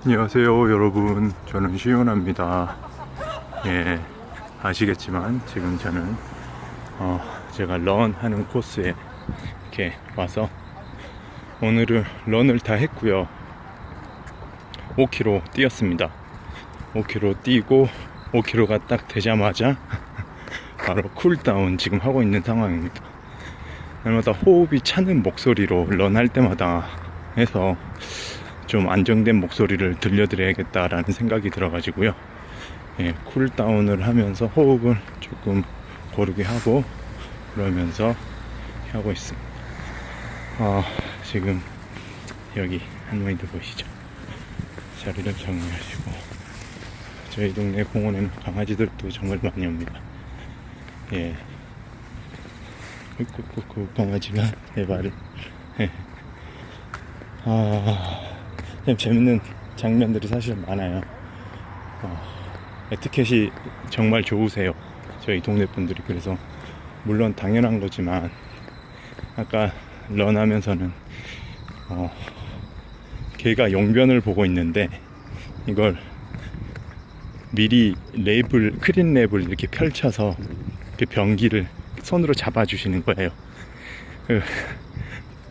안녕하세요 여러분, 저는 시윤아입니다. 예, 아시겠지만 지금 저는 제가 런 하는 코스에 이렇게 와서 오늘은 런을 다 했고요. 5km 뛰었습니다. 5km 뛰고 5km가 딱 되자마자 바로 쿨다운 지금 하고 있는 상황입니다. 날마다 호흡이 차는 목소리로 런할 때마다 해서 좀 안정된 목소리를 들려드려야겠다라는 생각이 들어가지고요. 예, 쿨다운을 하면서 호흡을 조금 고르게 하고 그러면서 하고 있습니다. 지금 여기 할머니들 보이시죠? 자리를 정리하시고, 저희 동네 공원에는 강아지들도 정말 많이 옵니다. 예, 꾹꾹꾹 강아지가 내 발을 참 재밌는 장면들이 사실 많아요. 에티켓이 정말 좋으세요, 저희 동네 분들이. 그래서 물론 당연한 거지만 아까 런하면서는 개가 용변을 보고 있는데 이걸 미리 랩을, 크린 랩을 이렇게 펼쳐서 그 변기를 손으로 잡아주시는 거예요.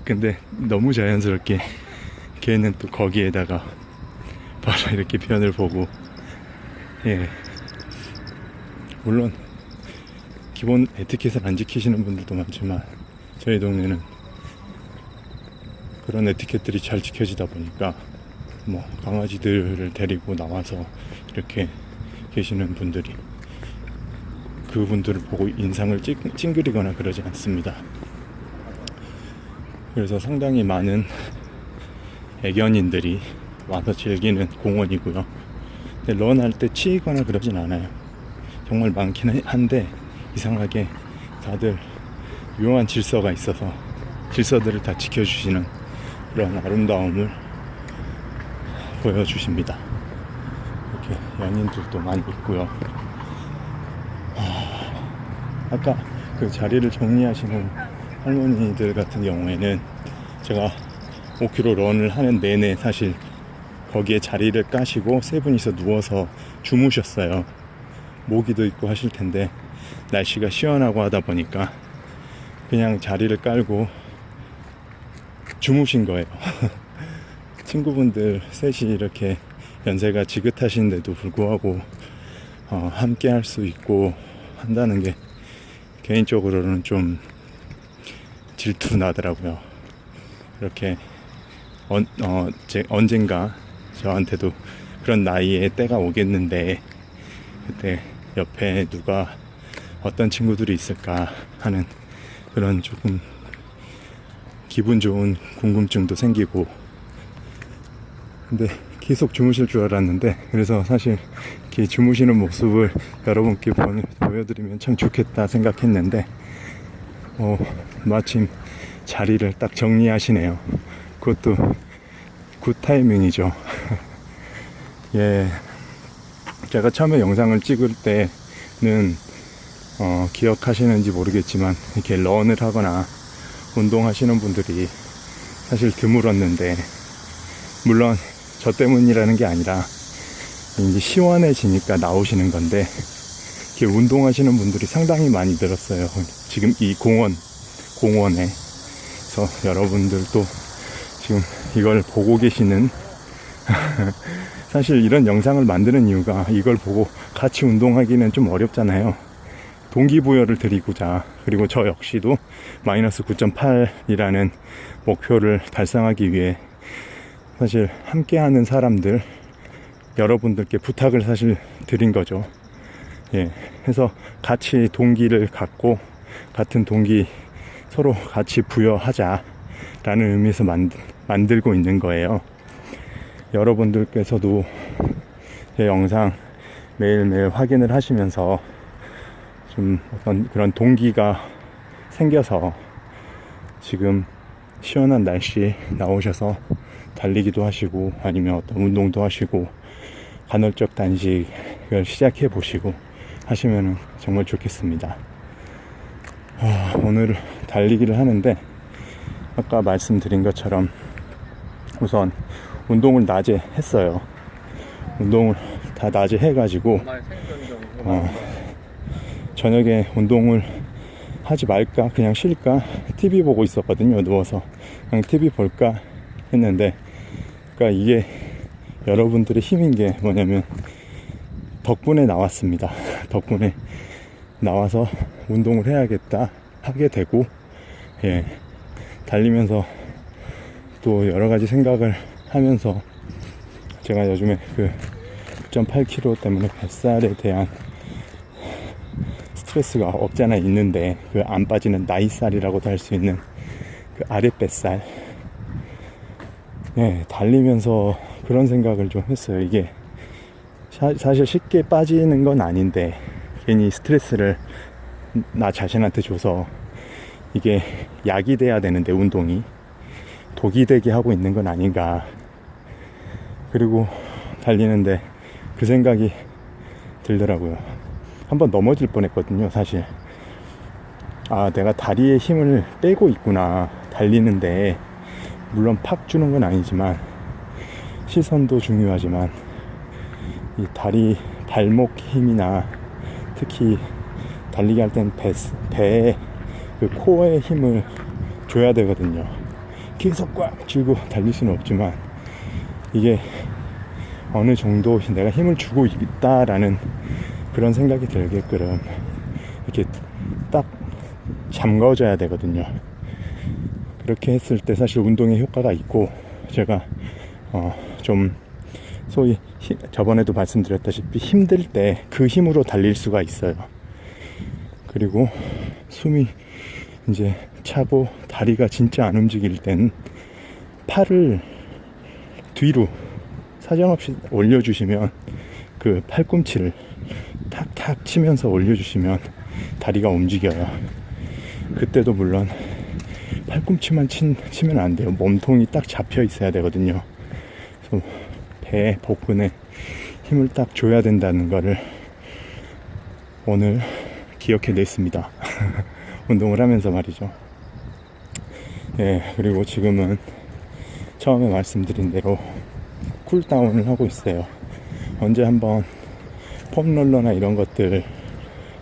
근데 너무 자연스럽게 걔는 또 거기에다가 바로 이렇게 변을 보고, 예, 물론 기본 에티켓을 안 지키시는 분들도 많지만 저희 동네는 그런 에티켓들이 잘 지켜지다 보니까 뭐 강아지들을 데리고 나와서 이렇게 계시는 분들이 그분들을 보고 인상을 찡그리거나 그러지 않습니다. 그래서 상당히 많은 애견인들이 와서 즐기는 공원이고요. 근데 런할 때 치이거나 그러진 않아요. 정말 많긴 한데 이상하게 다들 묘한 질서가 있어서 질서들을 다 지켜주시는 그런 아름다움을 보여주십니다. 이렇게 연인들도 많이 있고요. 아까 그 자리를 정리하시는 할머니들 같은 경우에는 제가 5km 런을 하는 내내 사실 거기에 자리를 까시고 세 분이서 누워서 주무셨어요. 모기도 있고 하실 텐데 날씨가 시원하고 하다 보니까 그냥 자리를 깔고 주무신 거예요. 친구분들 셋이 이렇게 연세가 지긋하신데도 불구하고 함께 할 수 있고 한다는 게 개인적으로는 좀 질투 나더라고요. 이렇게 언젠가 저한테도 그런 나이에 때가 오겠는데 그때 옆에 누가 어떤 친구들이 있을까 하는 그런 조금 기분 좋은 궁금증도 생기고, 근데 계속 주무실 줄 알았는데, 그래서 사실 이렇게 주무시는 모습을 여러분께 보여드리면 참 좋겠다 생각했는데 마침 자리를 딱 정리하시네요. 그것도 굿 타이밍이죠. 예, 제가 처음에 영상을 찍을 때는 기억하시는지 모르겠지만 이렇게 런을 하거나 운동하시는 분들이 사실 드물었는데, 물론 저 때문이라는 게 아니라 이제 시원해지니까 나오시는 건데, 이렇게 운동하시는 분들이 상당히 많이 늘었어요. 지금 이 공원에서 여러분들도 지금 이걸 보고 계시는 사실 이런 영상을 만드는 이유가 이걸 보고 같이 운동하기는 좀 어렵잖아요. 동기부여를 드리고자, 그리고 저 역시도 마이너스 9.8이라는 목표를 달성하기 위해 사실 함께하는 사람들, 여러분들께 부탁을 사실 드린 거죠. 예, 해서 같이 동기를 갖고 같은 동기 서로 같이 부여하자라는 의미에서 만들고 있는 거예요. 여러분들께서도 제 영상 매일매일 확인을 하시면서 좀 어떤 그런 동기가 생겨서 지금 시원한 날씨에 나오셔서 달리기도 하시고 아니면 어떤 운동도 하시고 간헐적 단식을 시작해 보시고 하시면 정말 좋겠습니다. 오늘 달리기를 하는데 아까 말씀드린 것처럼 우선 운동을 낮에 했어요. 운동을 다 낮에 해가지고 저녁에 운동을 하지 말까 그냥 쉴까 TV 보고 있었거든요. 누워서 그냥 TV 볼까 했는데, 그러니까 이게 여러분들의 힘인 게 뭐냐면 덕분에 나왔습니다. 덕분에 나와서 운동을 해야겠다 하게 되고, 예, 달리면서 또 여러 가지 생각을 하면서 제가 요즘에 그 9.8kg 때문에 뱃살에 대한 스트레스가 없잖아 있는데, 그 안 빠지는 나이살이라고도 할 수 있는 그 아랫뱃살, 예, 달리면서 그런 생각을 좀 했어요. 이게 사실 쉽게 빠지는 건 아닌데 괜히 스트레스를 나 자신한테 줘서 이게 약이 돼야 되는데 운동이 독이 되게 하고 있는 건 아닌가. 그리고 달리는데 그 생각이 들더라고요. 한번 넘어질 뻔했거든요. 사실 내가 다리에 힘을 빼고 있구나. 달리는데 물론 팍 주는 건 아니지만 시선도 중요하지만 이 다리 발목 힘이나 특히 달리기 할 땐 배에 그 코어에 힘을 줘야 되거든요. 계속 꽉 쥐고 달릴 수는 없지만 이게 어느 정도 내가 힘을 주고 있다라는 그런 생각이 들게끔 이렇게 딱 잠궈줘야 되거든요. 그렇게 했을 때 사실 운동에 효과가 있고, 제가 좀 소위 저번에도 말씀드렸다시피 힘들 때 그 힘으로 달릴 수가 있어요. 그리고 숨이 이제 차고 다리가 진짜 안 움직일 땐 팔을 뒤로 사정없이 올려주시면, 그 팔꿈치를 탁탁 치면서 올려주시면 다리가 움직여요. 그때도 물론 팔꿈치만 치면 안 돼요. 몸통이 딱 잡혀 있어야 되거든요. 그래서 배, 복근에 힘을 딱 줘야 된다는 거를 오늘 기억해 냈습니다. 운동을 하면서 말이죠. 예, 그리고 지금은 처음에 말씀드린 대로 쿨다운을 하고 있어요. 언제 한번 폼롤러나 이런 것들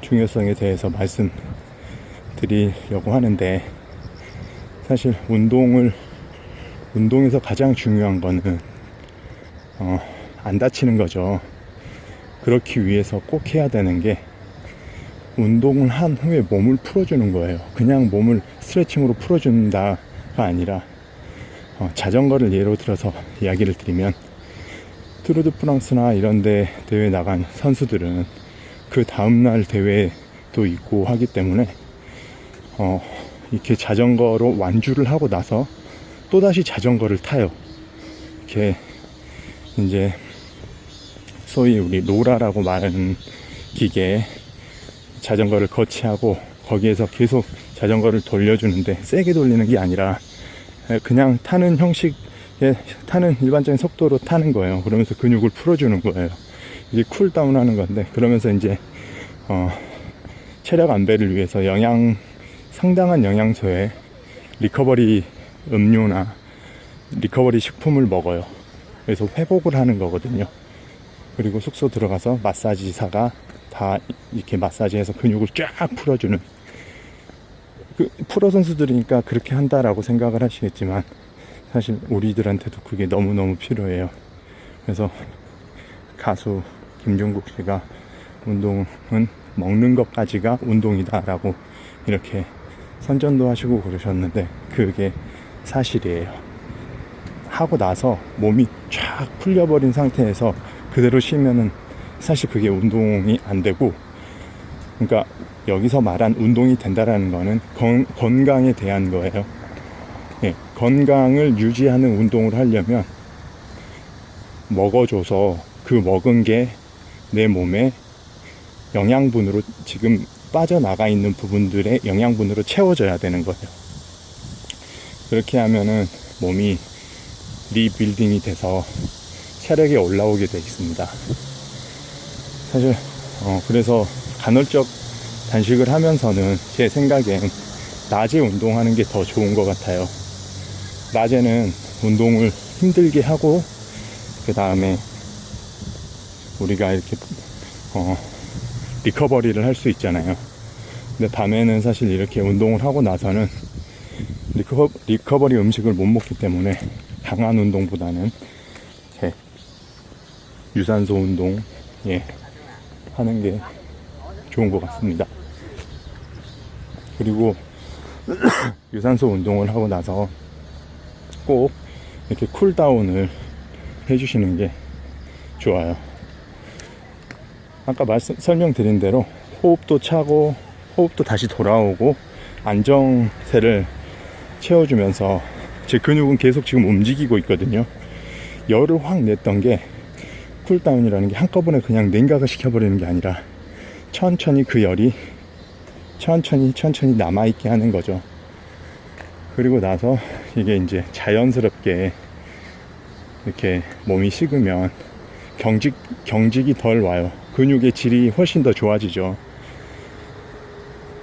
중요성에 대해서 말씀드리려고 하는데, 사실 운동에서 가장 중요한 거는 안 다치는 거죠. 그렇기 위해서 꼭 해야 되는 게 운동을 한 후에 몸을 풀어주는 거예요. 그냥 몸을 스트레칭으로 풀어준다가 아니라, 자전거를 예로 들어서 이야기를 드리면 투르드 프랑스나 이런데 대회 나간 선수들은 그 다음날 대회도 있고 하기 때문에 이렇게 자전거로 완주를 하고 나서 또다시 자전거를 타요. 이렇게 이제 소위 우리 로라라고 말하는 기계에 자전거를 거치하고 거기에서 계속 자전거를 돌려주는데, 세게 돌리는 게 아니라 그냥 타는 형식의 타는 일반적인 속도로 타는 거예요. 그러면서 근육을 풀어주는 거예요. 이게 쿨다운 하는 건데, 그러면서 이제 체력 안배를 위해서 상당한 영양소에 리커버리 음료나 리커버리 식품을 먹어요. 그래서 회복을 하는 거거든요. 그리고 숙소 들어가서 마사지사가 다 이렇게 마사지해서 근육을 쫙 풀어주는, 프로 선수들이니까 그렇게 한다라고 생각을 하시겠지만 사실 우리들한테도 그게 너무너무 필요해요. 그래서 가수 김종국 씨가 운동은 먹는 것까지가 운동이다 라고 이렇게 선전도 하시고 그러셨는데, 그게 사실이에요. 하고 나서 몸이 쫙 풀려버린 상태에서 그대로 쉬면은 사실 그게 운동이 안 되고, 그러니까 여기서 말한 운동이 된다라는 거는 건강에 대한 거예요. 예, 건강을 유지하는 운동을 하려면 먹어줘서 그 먹은 게 내 몸에 영양분으로, 지금 빠져나가 있는 부분들의 영양분으로 채워져야 되는 거예요. 그렇게 하면은 몸이 리빌딩이 돼서 체력이 올라오게 돼 있습니다. 사실 그래서 간헐적 단식을 하면서는 제 생각엔 낮에 운동하는 게 더 좋은 것 같아요. 낮에는 운동을 힘들게 하고 그 다음에 우리가 이렇게 리커버리를 할 수 있잖아요. 근데 밤에는 사실 이렇게 운동을 하고 나서는 리커버리 음식을 못 먹기 때문에 강한 운동보다는 유산소 운동 하는 게 좋은 것 같습니다. 그리고 유산소 운동을 하고 나서 꼭 이렇게 쿨다운을 해주시는 게 좋아요. 아까 설명드린 대로 호흡도 차고 호흡도 다시 돌아오고 안정세를 채워주면서 제 근육은 계속 지금 움직이고 있거든요. 열을 확 냈던 게 쿨다운이라는 게 한꺼번에 그냥 냉각을 시켜버리는 게 아니라 천천히 그 열이 천천히 남아있게 하는 거죠. 그리고 나서 이게 이제 자연스럽게 이렇게 몸이 식으면 경직이 덜 와요. 근육의 질이 훨씬 더 좋아지죠.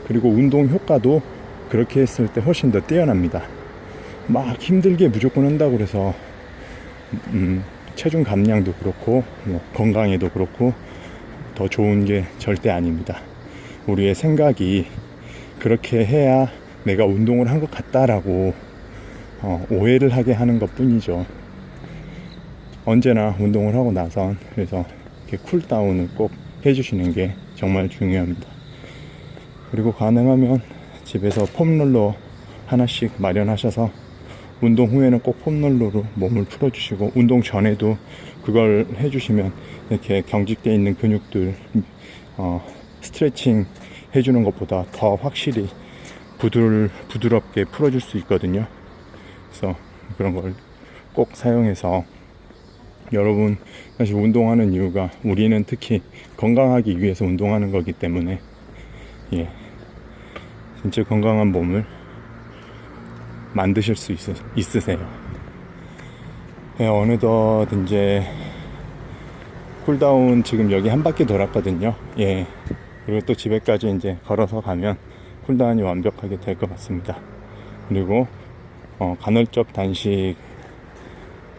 그리고 운동 효과도 그렇게 했을 때 훨씬 더 뛰어납니다. 막 힘들게 무조건 한다고 그래서 체중 감량도 그렇고 건강에도 그렇고 더 좋은 게 절대 아닙니다. 우리의 생각이 그렇게 해야 내가 운동을 한 것 같다라고 오해를 하게 하는 것 뿐이죠. 언제나 운동을 하고 나선 그래서 이렇게 쿨다운을 꼭 해주시는 게 정말 중요합니다. 그리고 가능하면 집에서 폼롤러 하나씩 마련하셔서 운동 후에는 꼭 폼롤러로 몸을 풀어주시고 부운동 전에도 그걸 해주시면 이렇게 경직되어 있는 근육들 스트레칭 해주는 것보다 더 확실히 부드럽게 풀어줄 수 있거든요. 그래서 그런 걸 꼭 사용해서 여러분 사실 운동하는 이유가 우리는 특히 건강하기 위해서 운동하는 거기 때문에 진짜 건강한 몸을 만드실 수 있으세요. 어느덧 이제 쿨다운 지금 여기 한 바퀴 돌았거든요. 그리고 또 집에까지 이제 걸어서 가면 쿨다운이 완벽하게 될 것 같습니다. 그리고 간헐적 단식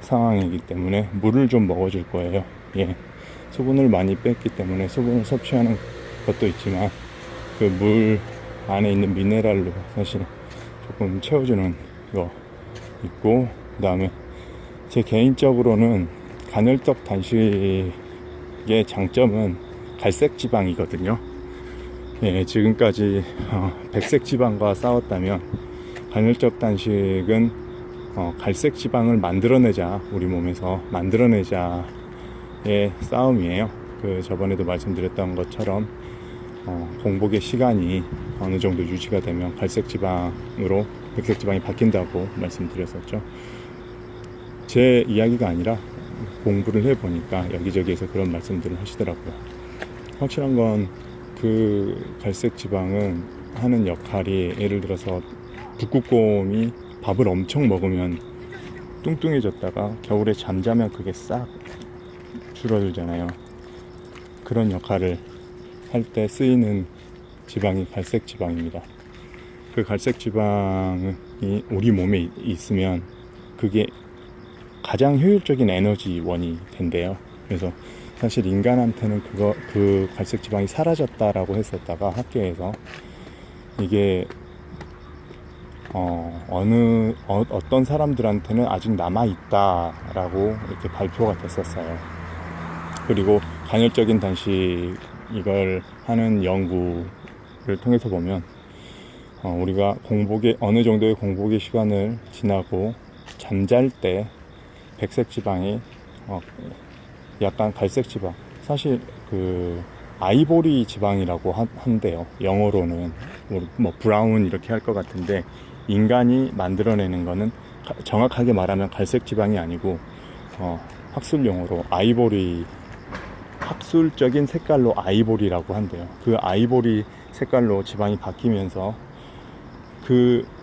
상황이기 때문에 물을 좀 먹어줄 거예요. 수분을 많이 뺐기 때문에 수분을 섭취하는 것도 있지만 그 물 안에 있는 미네랄로 사실 조금 채워주는 거 있고, 그 다음에 제 개인적으로는 간헐적 단식의 장점은 갈색 지방이거든요. 지금까지 백색 지방과 싸웠다면 간헐적 단식은 갈색 지방을 만들어내자, 우리 몸에서 만들어내자의 싸움이에요. 저번에도 말씀드렸던 것처럼 공복의 시간이 어느 정도 유지가 되면 갈색 지방으로 백색 지방이 바뀐다고 말씀드렸었죠. 제 이야기가 아니라 공부를 해보니까 여기저기에서 그런 말씀들을 하시더라고요. 확실한 건 그 갈색 지방은 하는 역할이, 예를 들어서 북극곰이 밥을 엄청 먹으면 뚱뚱해졌다가 겨울에 잠자면 그게 싹 줄어들잖아요. 그런 역할을 할 때 쓰이는 지방이 갈색 지방입니다. 그 갈색 지방이 우리 몸에 있으면 그게 가장 효율적인 에너지원이 된대요. 그래서 사실 인간한테는 그 갈색 지방이 사라졌다라고 했었다가 학교에서 이게 어떤 사람들한테는 아직 남아있다라고 이렇게 발표가 됐었어요. 그리고 간헐적인 단식 이걸 하는 연구를 통해서 보면 우리가 어느 정도의 공복의 시간을 지나고 잠잘 때 백색 지방이 약간 갈색 지방, 사실 아이보리 지방이라고 한대요. 영어로는 뭐 브라운 이렇게 할 것 같은데, 인간이 만들어내는 거는 정확하게 말하면 갈색 지방이 아니고 학술 용어로 아이보리, 학술적인 색깔로 아이보리라고 한대요. 그 아이보리 색깔로 지방이 바뀌면서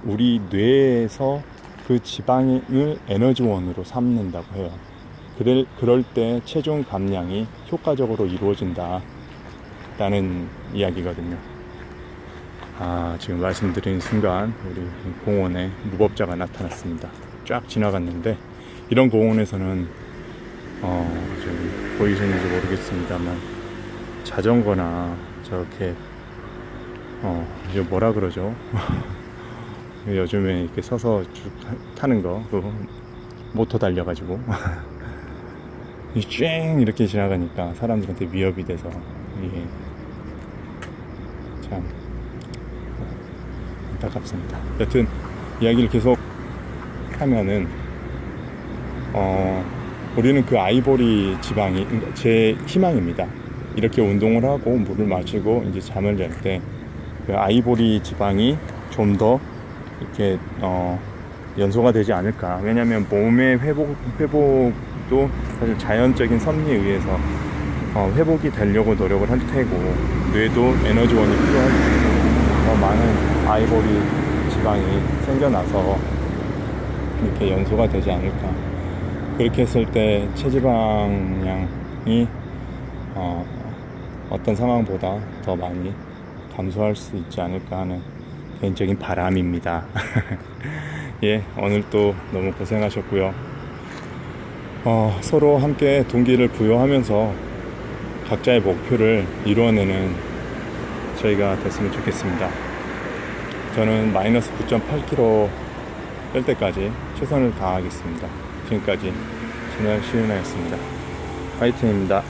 우리 뇌에서 그 지방을 에너지원으로 삼는다고 해요. 그럴 때 체중 감량이 효과적으로 이루어진다 라는 이야기거든요. 지금 말씀드린 순간 우리 공원에 무법자가 나타났습니다. 쫙 지나갔는데, 이런 공원에서는 보이시는지 모르겠습니다만 자전거나 저렇게 이거 뭐라 그러죠? 요즘에 이렇게 서서 쭉 타는 거, 그 모터 달려가지고 쨍 이렇게 지나가니까 사람들한테 위협이 돼서 이게 참 안타깝습니다. 여튼 이야기를 계속 하면은 우리는 그 아이보리 지방이 제 희망입니다. 이렇게 운동을 하고 물을 마시고 이제 잠을 잘 때 그 아이보리 지방이 좀 더 이렇게 연소가 되지 않을까. 왜냐하면 몸의 회복도 사실 자연적인 섭리에 의해서 회복이 되려고 노력을 할 테고, 뇌도 에너지원이 필요할 테고, 더 많은 아이보리 지방이 생겨나서 이렇게 연소가 되지 않을까. 그렇게 했을 때 체지방량이 어떤 상황보다 더 많이 감소할 수 있지 않을까 하는 개인적인 바람입니다. 예, 오늘 또 너무 고생하셨고요. 서로 함께 동기를 부여하면서 각자의 목표를 이루어내는 저희가 됐으면 좋겠습니다. 저는 마이너스 9.8kg 뺄 때까지 최선을 다하겠습니다. 지금까지 진원 시윤아였습니다. 화이팅입니다.